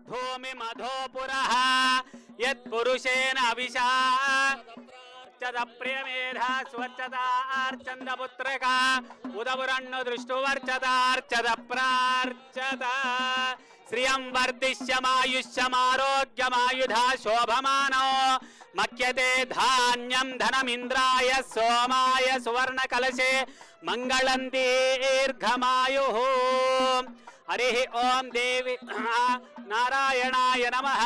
भूमि मधोपुरः यत्पुरुषेण अविशा प्रियमेधा स्वच्छतार्चन्दपुत्रका उदपुरन्नु दृष्टुवर्चतार्चद प्रार्चत श्रियं वर्धिष्यमायुष्यमारोग्यमायुधा शोभमानो मक्यते धान्यं धनमिन्द्राय सोमाय सुवर्णकलशे मङ्गलं दीर्घमायुः। हरिः ओं देवी नारायणाय नमः,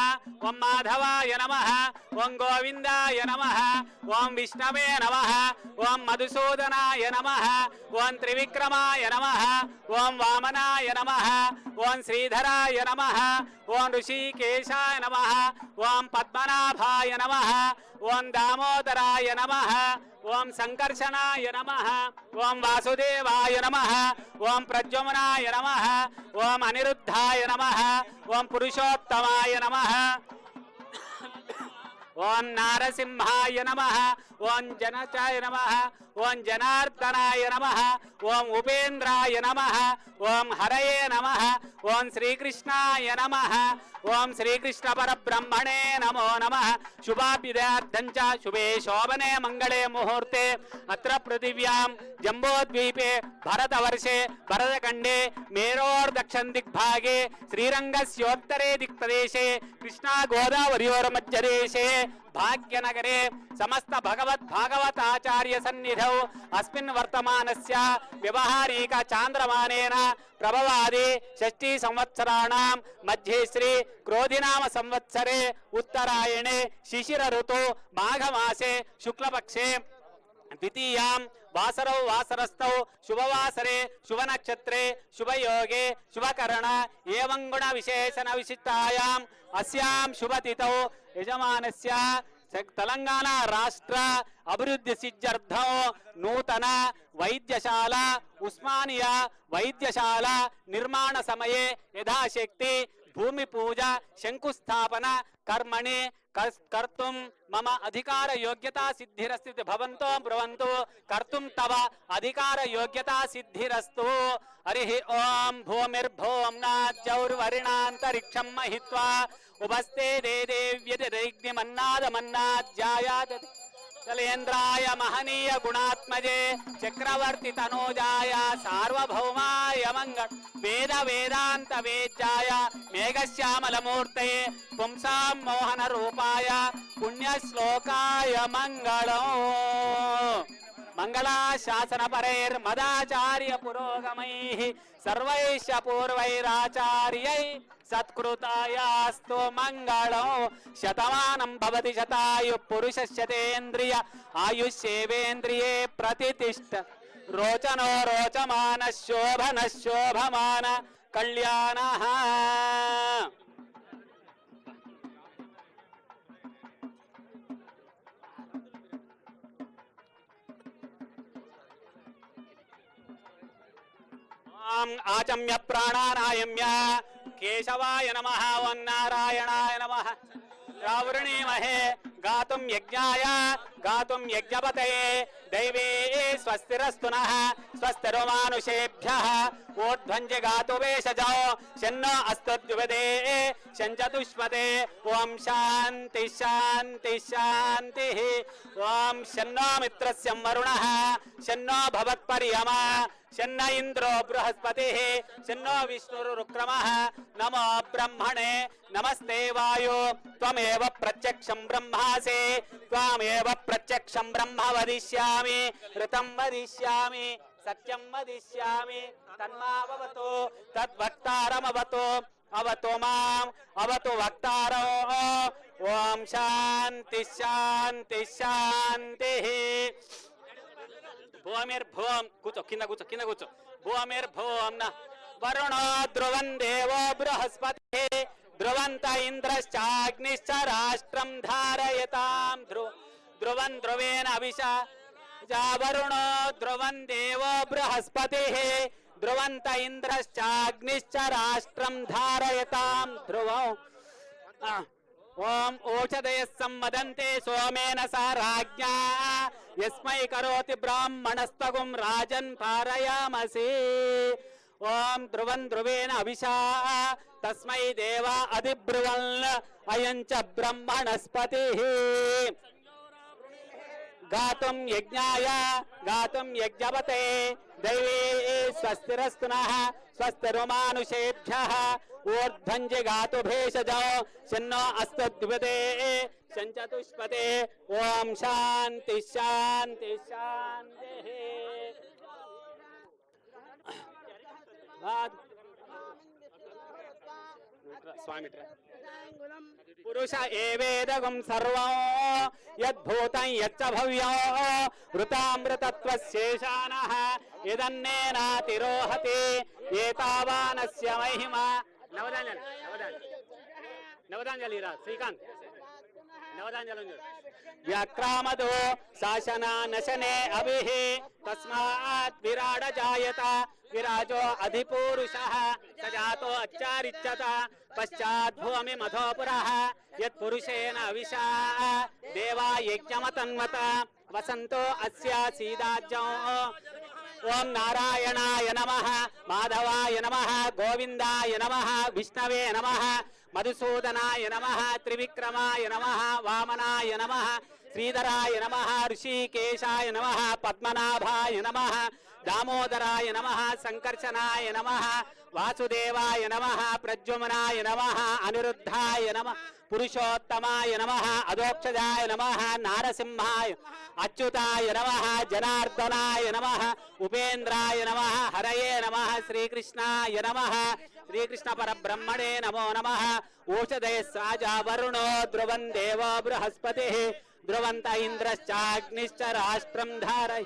ओं माधवाय नमः, ओं गोविंदाय नमः, ओं विष्णवे नमः, ओं मधुसूदनाय नमः, ओं त्रिविक्रमाय नमः, ओं वामनाय नमः, ओं श्रीधराय नमः, ओं ऋषिकेशाय नमः, ओं पद्मनाभाय नमः, ओं दामोदराय नमः, ओं संकर्षणाय नमः, ओं वासुदेवाय नमः, ओं प्रद्युम्नाय नमः, ओं अनिरुद्धाय नमः, ओं पुरुषोत्तमाय नमः, ओं नारसिंहाय नमः, ओं जनचाय नमः, ओं जनार्दनाय नमः, ओं उपेन्द्राय नमः, ओं हरये नमः, ओं श्रीकृष्णाय नमः, ओं श्रीकृष्ण परब्रह्मणे नमो नमः। शुभाभ्युदयार्थं च शुभे शोभने मंगले मुहूर्ते अत्र पृथिव्यां जम्बोद्वीपे भरतवर्षे भरतखण्डे मेरोर्दक्षिण दिग्भागे श्रीरङ्गस्योत्तरे दिक्प्रदेशे कृष्णा गोदावर्योर्मध्यदेशे भाग्यनगरे समस्त भगवत् भागवताचार्य सन्निधौ अस्मिन् वर्तमानस्य व्यवहारिक चान्द्रमानेन प्रभवादि षष्ठी संवत्सराणां मध्ये श्री क्रोधिनाम संवत्सरे उत्तरायणे शिशिर ऋतु माघमासे शुक्लपक्षे द्वितीयां वासरौ वासरस्थौ शुभवासरे शुभनक्षत्रे शुभयोगे शुभकरण एवं गुण विशेषण विशिष्टायाम् अस्यां शुभतिथौ यजमानस्य तेलंगाणा राष्ट्र अभिवृद्धि सिद्ध्यर्थं नूतन वैद्यशाला उस्मानिया वैद्यशाला निर्माण समये यथाशक्ति भूमि पूजा शंकुस्थापन कर्मणि कर्तुं मम अधिकार योग्यता सिद्धिरस्ति भवन्तो ब्रुवन्तु कर्तुं तव अधिकार योग्यता सिद्धिरस्तु। हरिः ओं भूमिर्भूं नाद्यौर्वरिणान्तरिक्षं महित्वा उपस्थे देदेव्यतिरग्निमन्नादमन्नाद्यायात् कलेन्द्राय महनीय गुणात्मजे चक्रवर्ती तनोजाय सार्वभौमाय मंगल वेद वेदांत वेद्याय मेघश्यामलमूर्तये पुंसां मोहन रूपाय पुण्यश्लोकाय मंगलम्। मंगलाशासनपरैर्मदाचार्य पुरोगमैः सर्वैश्च पूर्वैराचार्यै सत्कृतायास्तु मंगलम्। शतमानं भवति शतायुः पुरुषस्यतेन्द्रिय आयुष्येवेन्द्रिये प्रतिष्ठ रोचनो रोचमान शोभन शोभमान कल्याणः। आचम्य प्राणानायम्य केशवाय नमः ओं नारायणाय नमः। रावृणीमहे गातुं यज्ञाय गातुं यज्ञपतये दैवे स्वस्तिरस्तु नः स्वस्तिर्मानुषेभ्यः ऊर्ध्वञ्च गातु वेशजो शन्नो अस्तु द्विपदे शञ्चतुष्पदे ओं शान्ति शान्ति शान्तिः। ओं शन्नो मित्रस्य वरुणः शन्नो भवत्पर्यमा शन्न इंद्रो बृहस्पतिः शन्नो विष्णुरुक्रमः। नमो ब्रह्मणे नमस्ते वायो त्वमेव प्रत्यक्षं ब्रह्मासि त्वमेव प्रत्यक्षं ब्रह्म वदिष्यामि ऋतं वदिष्यामि सत्यं वदिष्यामि तन्मावतु तद्वक्तारमवतु अवतु माम् अवतु वक्तारो। ओम शांति शांति शांतिः। भूमिर्भूं కూర్చో కింద కూర్చో భూమిర్భూం వరుణో ధ్రువం దేవో బృహస్పతి ధ్రువంత ఇంద్రశ్చాగ్నిశ్చ రాష్ట్రం ధారయతాం ధ్రువం ధ్రువేణ అవిశా వరుణో ధ్రువం దేవో బృహస్పతి ధ్రువంత ఇంద్రశ్చాగ్నిశ్చ రాష్ట్రం ధారయతాం ధ్రువం। ओम ओषधय संवदन्ते सोमेन स राज्ञा यस्मै करोति ब्राह्मणस्तगुं राजन् पारयामसि। ఓం ధ్రువం ధ్రువేణ అవిశా తస్మై దేవ అధిబ్రువన్ అయం చ బ్రహ్మణస్పతి గాతుం యజ్ఞాయ గాతుం యజ్ఞవతే దైవే స్వస్తిరస్తు నః స్వస్తిరుమానుషేభ్యః ఊర్ధ్వం జగాతు భేషజో శన్నో అస్తు ద్విపదే శంచతుష్పదే ఓం శాంతి శాంతి శాంతి. స్వామి పురుష ఏవేదగం సర్వం యద్భూతం యచ్చ భవ్యం వృతామృతత్వశేషానః ఇదన్నేనాతిరోహతి ఏతావానస్య మహిమా. నవదాంజలి రా శ్రీకాంత్ నవదాంజలి వ్యాక్రామదో శాసన నశనే అభిః తస్మాత్ విరాడ జాయత విరాజో అధిపురుషః సజాతో అచ్చారిచ్చత పశ్చాత్ భూమి మధోపురః యత్పురుషేణ అవిశా దేవా యజ్ఞమతన్వత వసంతో అస్య సీదాజ్యం. ఓం నారాయణాయ నమః మాధవాయ నమః గోవిందాయ నమః విష్ణవే నమః మధుసూదనాయ నమః త్రివిక్రమాయ నమః వామనాయ నమః శ్రీధరాయ నమః ఋషికేశాయ నమః పద్మనాభాయ నమః దామోదరాయ నమః సంకర్షణాయ నమః వాసుదేవాయ నమః ప్రద్యుమ్నాయ నమః అనిరుద్ధాయ నమః పురుషోత్తమాయ నమః అదోక్షజాయ నమః నారసింహాయ అచ్యుతాయ నమః జనార్దనాయ నమః ఉపేంద్రాయ నమః హరయే నమః శ్రీకృష్ణాయ నమః శ్రీకృష్ణ పరబ్రహ్మణే నమో నమః. ఓషధయ రాజా వరుణో ధ్రువం దేవో బృహస్పతిః ధ్రువంత ఇంద్రశ్చాగ్నిశ్చ రాష్ట్రం ధారయ.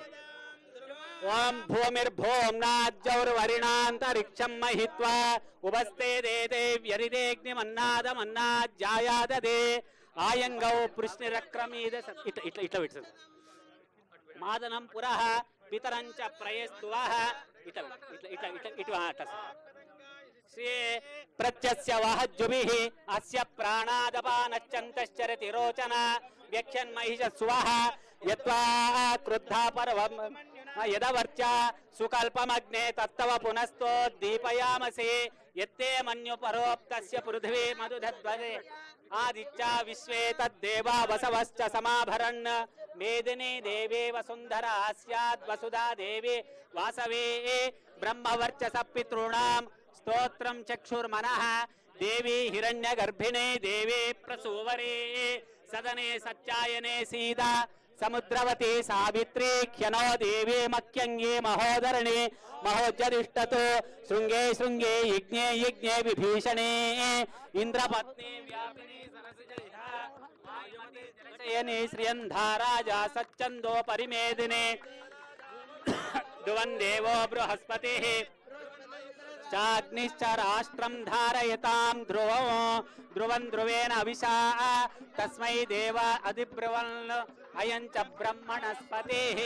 ఓం భూమిర్భూమ్నాజ్జౌర్వరిణాంతరిక్షం మహిత్వా ఉపస్థే దేదే వ్యరిదేగ్నిమన్నాదమన్నాజ్జాయాదదే ఆయంగౌ పృష్ణిరక్రమీద. ఇట్లా ఇట్లా ఇట్లా పెట్టు. మాదనం పురః పితరంచ ప్రయస్తువః. ఇట్లా ఇట్లా ఇట్లా ఇట్లా ఇట్లా అట్లా శ్రీ ప్రత్యస్య వహజ్జుభిః అస్య ప్రాణాదపానశ్చంతశ్చరతి రోచన వ్యక్షన్మహిషస్వః యత్వా క్రుద్ధా పర్వం యదవర్చ సుకల్పమగ్నే తత్తవ పునస్తో దీపయామసి యత్తే మన్యుపరోక్తస్య పృథివీ మధుధద్వదే ఆదిత్యా విశ్వే తద్దేవా వసవశ్చ సమాభరన్ మేదినీ దేవీ వసుంధరా స్యాద్ వసుధా దేవి వాసవే బ్రహ్మవర్చస పితॄణాం స్తోత్రం చక్షుర్మనః దేవీ హిరణ్యగర్భిణే దేవీ ప్రసూవరే సదనే సత్యాయనే సీదా సముద్రవతి సావిత్రీ ఖ్యనో దేవీ మఖ్యంగే మహోదరణి మహోజ్జదిష్టతో శృంగే శృంగే యజ్ఞే యజ్ఞే విభీషణే ఇంద్రపత్ని వ్యాపిని సరసిజయని శ్రియంధారాజా సచ్చందో పరిమేదినే ధ్రువం దేవో బృహస్పతిః చాగ్నిశ్చ రాష్ట్రం ధారయతాం ధ్రువం ధ్రువేణ అవిశా తస్మై దేవ అధిబ్రువన్ అయం చ బ్రహ్మణస్పతిః.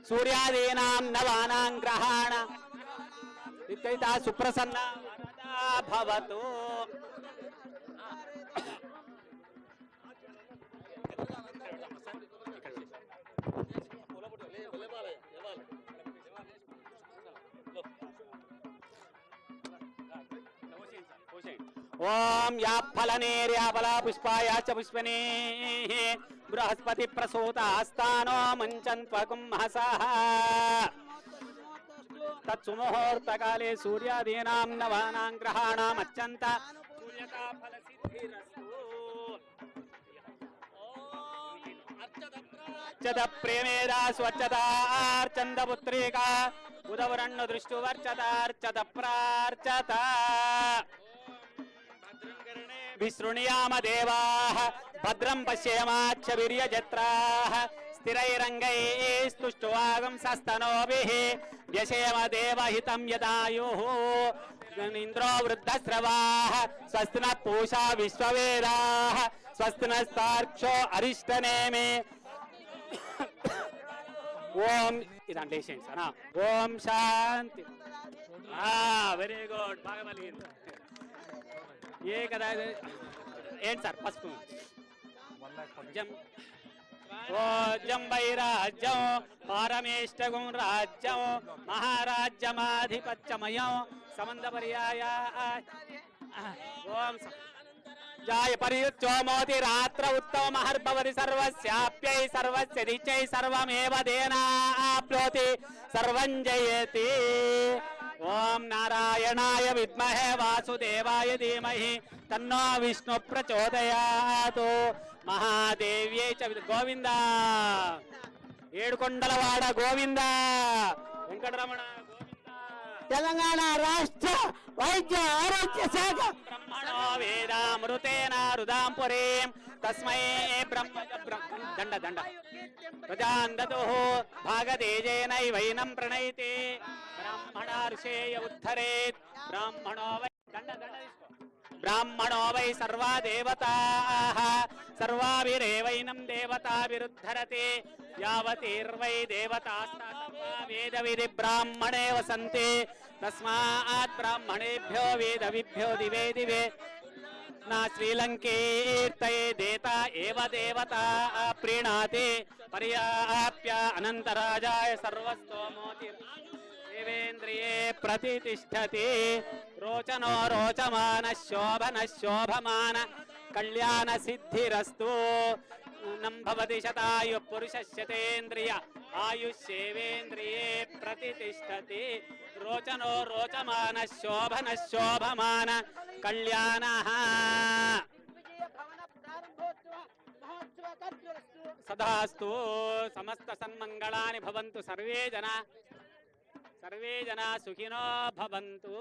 సూర్యాదీనాం నవానాం గ్రహాణ విద్యుతా సుప్రసన్న వరదా భవతు. ఓం యా ఫలనేర్యాఫల పుష్పాయాచ పుష్పనేః బృహస్పతి ప్రసూత ఆస్థానో మంచన్త్వకుం మహసః తత్సుముహూర్తకాలే సూర్యాదీనాం నవానాం గ్రహాణాం అత్యంత సూర్యతా ఫలసిద్ధిరస్తు. అర్చత ప్రేమేదా స్వచ్ఛతార్చంద పుత్రికా ఉదవరన్న దృష్టువర్చతార్చత ప్రార్చత. విశృణుయామ దేవాః భద్రం పశ్యేమాక్షవీర్యజత్రాః స్థిరైరంగైస్తుష్టువాగం సస్తనోభిః వ్యశేమ దేవహితం యదాయుః ఇంద్రో వృద్ధశ్రవాః స్వస్తి నః పూషా విశ్వవేదాః స్వస్తి నస్తార్క్షో అరిష్టనేమి. ఓం ఇదంటే వేసేయండి సార్. ఓం శాంతి. వెరీ గుడ్, బాగా పలిగింది. ఏ కదా ఏంటి సార్ పసుపు భోజ్యం వైరాజ్యం పారమేష్టగుం రాజ్యం మహారాజ్యమాధిపత్యమయం సమందపర్యాయ ఓం జాయ పరియుచ్చోమోతి రాత్ర ఉత్తమహర్భవతి సర్వస్యాప్యై సర్వస్య దిచై సర్వమేవ దేనాప్నోతి సర్వం జయతి ఓం నారాయణాయ విద్మహే వాసుదేవాయ ధీమహి తన్నో విష్ణు ప్రచోదయాతు మహాదేవ్యై చ గోవింద ఏడుకొండలవాడ గోవింద వెంకటరమణ తెలంగాణ రాష్ట్ర వైద్య ఆరోగ్య శాఖ బ్రహ్మణో వేదామృతేన రుదాం పురీం తస్మై దండ దండ ప్రజాందతు భాగతేజేనైవైనం ప్రణైతే బ్రాహ్మణ ఋషేయ ఉద్ధరేత్ బ్రాహ్మణో వై దండ దండ తీసుకో బ్రాహ్మణో వై సర్వా దేవతాః సర్వాభిరేవైనం దేవతాభిరుద్ధరతే యావతీర్వై దేవతాస్తా సర్వా వేదవిధి బ్రాహ్మణే వసంతే తస్మాత్ బ్రాహ్మణేభ్యో వేదవిభ్యో దివే దివే నా శ్రీలంకేర్తయే దేత ఏవ దేవతా ప్రీణాతే పర్యాప్య అనంతరాజాయ సర్వస్తోమోతి దేవేంద్రియే ప్రతిష్టతి రోచనో రోచమాన శోభన శోభమాన కళ్యాణ సిద్ధిరస్తు నంభవతి శతాయు పురుషస్యతేంద్రియ ఆయుష్యేవేంద్రియే ప్రతిష్టతి రోచనో రోచమాన శోభన శోభమాన కళ్యాణ సదాస్తు సమస్త సన్మంగళాని భవంతు సర్వే జనా సుఖినో భవంతు.